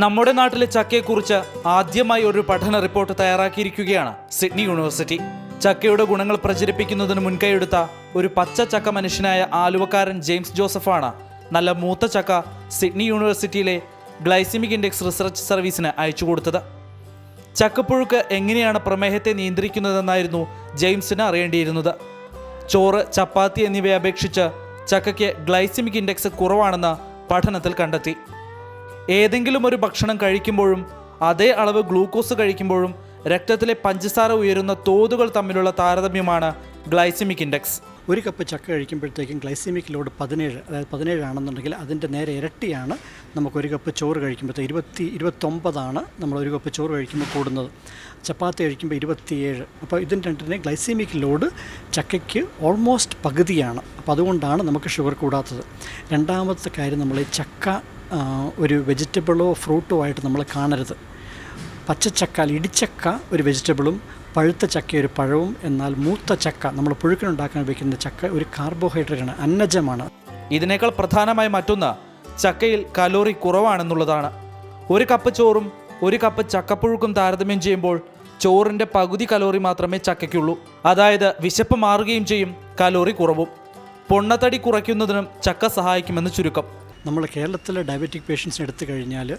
നമ്മുടെ നാട്ടിലെ ചക്കയെക്കുറിച്ച് ആദ്യമായി ഒരു പഠന റിപ്പോർട്ട് തയ്യാറാക്കിയിരിക്കുകയാണ് സിഡ്നി യൂണിവേഴ്സിറ്റി. ചക്കയുടെ ഗുണങ്ങൾ പ്രചരിപ്പിക്കുന്നതിന് മുൻകൈയെടുത്ത ഒരു പച്ച ചക്ക മനുഷ്യനായ ആലുവക്കാരൻ ജെയിംസ് ജോസഫാണ് നല്ല മൂത്ത ചക്ക സിഡ്നി യൂണിവേഴ്സിറ്റിയിലെ ഗ്ലൈസിമിക് ഇൻഡെക്സ് റിസർച്ച് സർവീസിന് അയച്ചു കൊടുത്തത്. ചക്കപ്പുഴുക്ക് എങ്ങനെയാണ് പ്രമേഹത്തെ നിയന്ത്രിക്കുന്നതെന്നായിരുന്നു ജെയിംസിന് അറിയേണ്ടിയിരുന്നത്. ചോറ്, ചപ്പാത്തി എന്നിവയെ അപേക്ഷിച്ച് ചക്കയ്ക്ക് ഗ്ലൈസിമിക് ഇൻഡെക്സ് കുറവാണെന്ന് പഠനത്തിൽ കണ്ടെത്തി. ഏതെങ്കിലും ഒരു ഭക്ഷണം കഴിക്കുമ്പോഴും അതേ അളവ് ഗ്ലൂക്കോസ് കഴിക്കുമ്പോഴും രക്തത്തിലെ പഞ്ചസാര ഉയരുന്ന തോതുകൾ തമ്മിലുള്ള താരതമ്യമാണ് ഗ്ലൈസിമിക് ഇൻഡെക്സ്. ഒരു കപ്പ് ചക്ക കഴിക്കുമ്പോഴത്തേക്കും ഗ്ലൈസിമിക് ലോഡ് 17, അതായത് 17 ആണെന്നുണ്ടെങ്കിൽ അതിൻ്റെ നേരെ ഇരട്ടിയാണ് നമുക്ക് ഒരു കപ്പ് ചോറ് കഴിക്കുമ്പോഴത്തേക്ക് 29 നമ്മൾ ഒരു കപ്പ് ചോറ് കഴിക്കുമ്പോൾ കൂടുന്നത്. ചപ്പാത്തി കഴിക്കുമ്പോൾ 27. അപ്പോൾ ഇതിൻ്റെ രണ്ടിനെ ഗ്ലൈസിമിക് ലോഡ് ചക്കയ്ക്ക് ഓൾമോസ്റ്റ് പകുതിയാണ്. അപ്പോൾ അതുകൊണ്ടാണ് നമുക്ക് ഷുഗർ കൂടാത്തത്. രണ്ടാമത്തെ കാര്യം, നമ്മൾ ഈ ചക്ക ഒരു വെജിറ്റബിളോ ഫ്രൂട്ടോ ആയിട്ട് നമ്മൾ കാണരുത്. പച്ചച്ചക്ക, ഇടിച്ചക്ക ഒരു വെജിറ്റബിളും പഴുത്ത ചക്ക ഒരു പഴവും, എന്നാൽ മൂത്ത ചക്ക, നമ്മൾ പുഴുക്കിനുണ്ടാക്കാൻ ഉപയോഗിക്കുന്ന ചക്ക ഒരു കാർബോഹൈഡ്രേറ്റാണ്, അന്നജമാണ്. ഇതിനേക്കാൾ പ്രധാനമായി മറ്റൊന്ന് ചക്കയിൽ കലോറി കുറവാണെന്നുള്ളതാണ്. ഒരു കപ്പ് ചോറും ഒരു കപ്പ് ചക്കപ്പുഴുക്കും താരതമ്യം ചെയ്യുമ്പോൾ ചോറിൻ്റെ പകുതി കലോറി മാത്രമേ ചക്കയ്ക്കുള്ളൂ. അതായത് വിശപ്പ് മാറുകയും ചെയ്യും, കലോറി കുറവും. പൊണ്ണത്തടി കുറയ്ക്കുന്നതിനും ചക്ക സഹായിക്കുമെന്ന് ചുരുക്കം. നമ്മൾ കേരളത്തിലെ ഡയബറ്റിക് പേഷ്യൻസിന് എടുത്തു കഴിഞ്ഞാൽ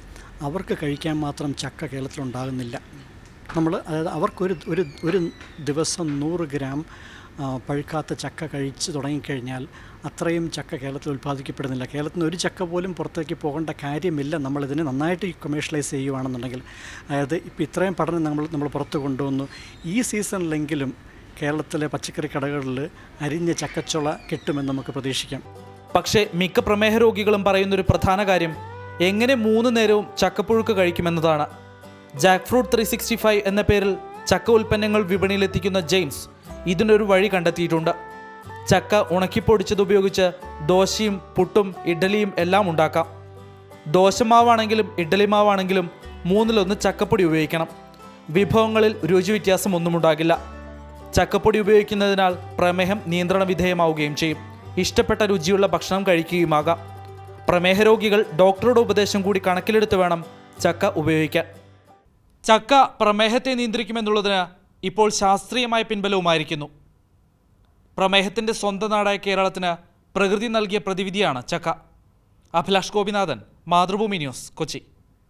അവർക്ക് കഴിക്കാൻ മാത്രം ചക്ക കേരളത്തിലുണ്ടാകുന്നില്ല. അതായത് അവർക്കൊരു ഒരു ദിവസം 100 ഗ്രാം പഴുക്കാത്ത ചക്ക കഴിച്ച് തുടങ്ങിക്കഴിഞ്ഞാൽ അത്രയും ചക്ക കേരളത്തിൽ ഉൽപ്പാദിക്കപ്പെടുന്നില്ല. കേരളത്തിൽ നിന്ന് ഒരു ചക്ക പോലും പുറത്തേക്ക് പോകേണ്ട കാര്യമില്ല. നമ്മളിതിനെ നന്നായിട്ട് കൊമേഴ്ഷ്യലൈസ് ചെയ്യുകയാണെന്നുണ്ടെങ്കിൽ. അതായത് ഇപ്പോൾ ഇത്രയും പഠനം നമ്മൾ പുറത്ത് കൊണ്ടുവന്നു. ഈ സീസണിലെങ്കിലും കേരളത്തിലെ പച്ചക്കറി കടകളിൽ അരിഞ്ഞ ചക്കച്ചുള കിട്ടുമെന്ന് നമുക്ക് പ്രതീക്ഷിക്കാം. പക്ഷേ മിക്ക പ്രമേഹ രോഗികളും പറയുന്നൊരു പ്രധാന കാര്യം എങ്ങനെ 3 നേരവും ചക്കപ്പുഴുക്ക് കഴിക്കുമെന്നതാണ്. ജാക്ക് ഫ്രൂട്ട് 365 എന്ന പേരിൽ ചക്ക ഉൽപ്പന്നങ്ങൾ വിപണിയിലെത്തിക്കുന്ന ജെയിംസ് ഇതിനൊരു വഴി കണ്ടെത്തിയിട്ടുണ്ട്. ചക്ക ഉണക്കിപ്പൊടിച്ചത് ഉപയോഗിച്ച് ദോശയും പുട്ടും ഇഡ്ഡലിയും എല്ലാം ഉണ്ടാക്കാം. ദോശമാവാണെങ്കിലും ഇഡ്ഡലി മാവാണെങ്കിലും 3-1 ചക്കപ്പൊടി ഉപയോഗിക്കണം. വിഭവങ്ങളിൽ രുചി വ്യത്യാസം ഒന്നും ഉണ്ടാകില്ല. ചക്കപ്പൊടി ഉപയോഗിക്കുന്നതിനാൽ പ്രമേഹം നിയന്ത്രണ വിധേയമാവുകയും ചെയ്യും. ഇഷ്ടപ്പെട്ട രുചിയുള്ള ഭക്ഷണം കഴിക്കുകയുമാകാം. പ്രമേഹ രോഗികൾ ഡോക്ടറുടെ ഉപദേശം കൂടി കണക്കിലെടുത്ത് വേണം ചക്ക ഉപയോഗിക്കാൻ. ചക്ക പ്രമേഹത്തെ നിയന്ത്രിക്കുമെന്നുള്ളതിന് ഇപ്പോൾ ശാസ്ത്രീയമായ പിൻബലവുമായിരിക്കുന്നു. പ്രമേഹത്തിൻ്റെ സ്വന്തം നാടായ കേരളത്തിന് പ്രകൃതി നൽകിയ പ്രതിവിധിയാണ് ചക്ക. അഭിലാഷ് ഗോപിനാഥൻ, മാതൃഭൂമി ന്യൂസ്, കൊച്ചി.